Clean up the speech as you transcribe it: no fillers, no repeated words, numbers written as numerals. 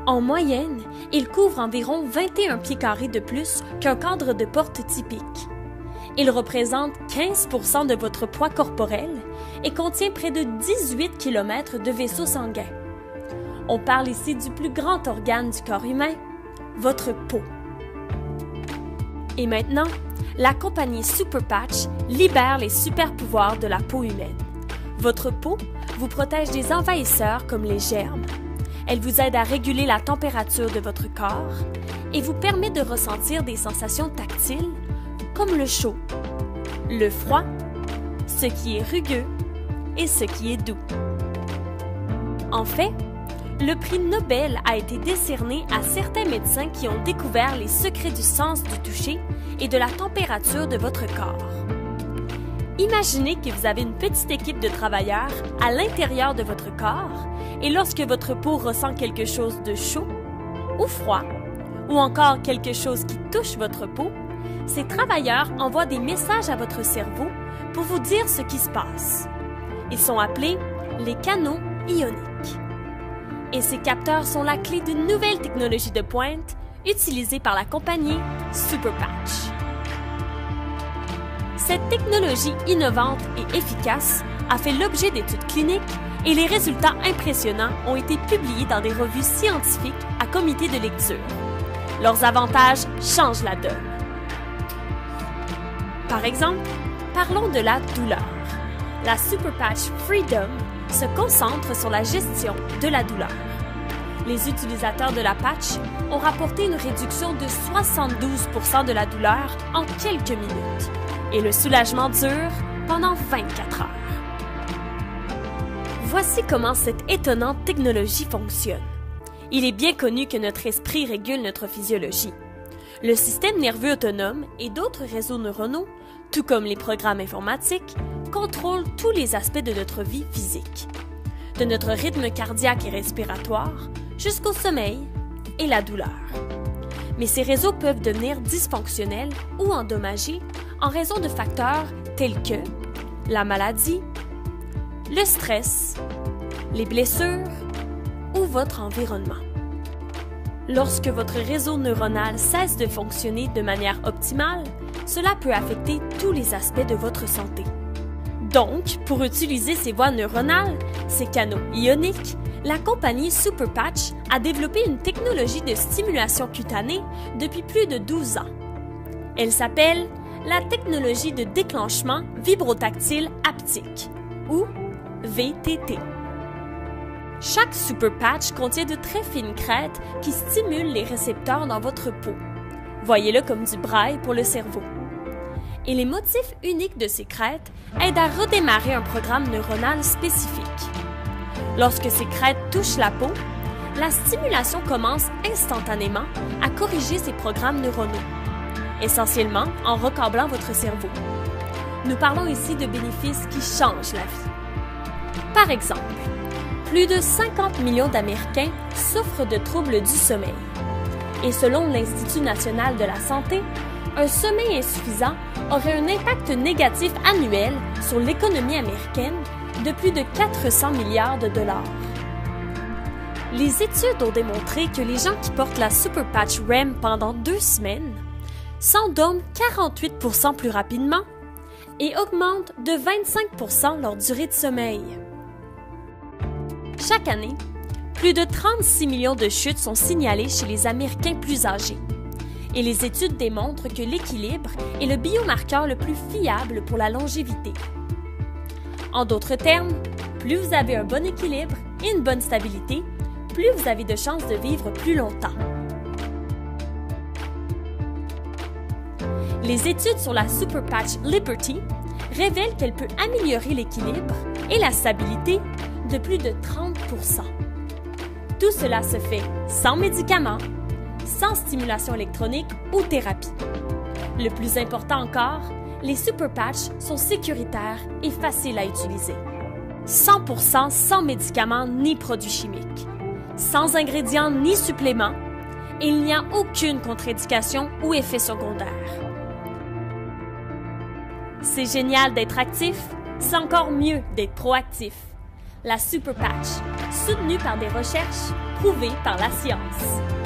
En moyenne, il couvre environ 21 pieds carrés de plus qu'un cadre de porte typique. Il représente 15% de votre poids corporel et contient près de 18 km de vaisseau sanguin. On parle ici du plus grand organe du corps humain, votre peau. Et maintenant, la compagnie Super Patch libère les super pouvoirs de la peau humaine. Votre peau vous protège des envahisseurs comme les germes. Elle vous aide à réguler la température de votre corps et vous permet de ressentir des sensations tactiles comme le chaud, le froid, ce qui est rugueux et ce qui est doux. En fait, le prix Nobel a été décerné à certains médecins qui ont découvert les secrets du sens du toucher et de la température de votre corps. Imaginez que vous avez une petite équipe de travailleurs à l'intérieur de votre corps et lorsque votre peau ressent quelque chose de chaud ou froid, ou encore quelque chose qui touche votre peau, ces travailleurs envoient des messages à votre cerveau pour vous dire ce qui se passe. Ils sont appelés les canaux ioniques. Et ces capteurs sont la clé d'une nouvelle technologie de pointe utilisée par la compagnie Super Patch. Cette technologie innovante et efficace a fait l'objet d'études cliniques et les résultats impressionnants ont été publiés dans des revues scientifiques à comité de lecture. Leurs avantages changent la donne. Par exemple, parlons de la douleur. La Super Patch Freedom se concentre sur la gestion de la douleur. Les utilisateurs de la patch ont rapporté une réduction de 72% de la douleur en quelques minutes et le soulagement dure pendant 24 heures. Voici comment cette étonnante technologie fonctionne. Il est bien connu que notre esprit régule notre physiologie. Le système nerveux autonome et d'autres réseaux neuronaux, tout comme les programmes informatiques, contrôlent tous les aspects de notre vie physique. De notre rythme cardiaque et respiratoire, jusqu'au sommeil et la douleur. Mais ces réseaux peuvent devenir dysfonctionnels ou endommagés en raison de facteurs tels que la maladie, le stress, les blessures ou votre environnement. Lorsque votre réseau neuronal cesse de fonctionner de manière optimale, cela peut affecter tous les aspects de votre santé. Donc, pour utiliser ces voies neuronales, ces canaux ioniques, la compagnie Super Patch a développé une technologie de stimulation cutanée depuis plus de 12 ans. Elle s'appelle la technologie de déclenchement vibrotactile haptique, ou VTT. Chaque Super Patch contient de très fines crêtes qui stimulent les récepteurs dans votre peau. Voyez-le comme du braille pour le cerveau. Et les motifs uniques de ces crêtes aident à redémarrer un programme neuronal spécifique. Lorsque ces crêtes touchent la peau, la stimulation commence instantanément à corriger ces programmes neuronaux, essentiellement en recablant votre cerveau. Nous parlons ici de bénéfices qui changent la vie. Par exemple, plus de 50 millions d'Américains souffrent de troubles du sommeil. Et selon l'Institut national de la santé, un sommeil insuffisant aurait un impact négatif annuel sur l'économie américaine de plus de 400 milliards de dollars. Les études ont démontré que les gens qui portent la Super Patch REM pendant 2 semaines s'endorment 48% plus rapidement et augmentent de 25% leur durée de sommeil. Chaque année, plus de 36 millions de chutes sont signalées chez les Américains plus âgés. Et les études démontrent que l'équilibre est le biomarqueur le plus fiable pour la longévité. En d'autres termes, plus vous avez un bon équilibre et une bonne stabilité, plus vous avez de chances de vivre plus longtemps. Les études sur la Super Patch Liberty révèlent qu'elle peut améliorer l'équilibre et la stabilité de plus de 30%. Tout cela se fait sans médicaments, sans stimulation électronique ou thérapie. Le plus important encore, les Super Patch sont sécuritaires et faciles à utiliser. 100% sans médicaments ni produits chimiques, sans ingrédients ni suppléments, et il n'y a aucune contre-indication ou effet secondaire. C'est génial d'être actif, c'est encore mieux d'être proactif. la Super Patch, soutenue par des recherches prouvées par la science.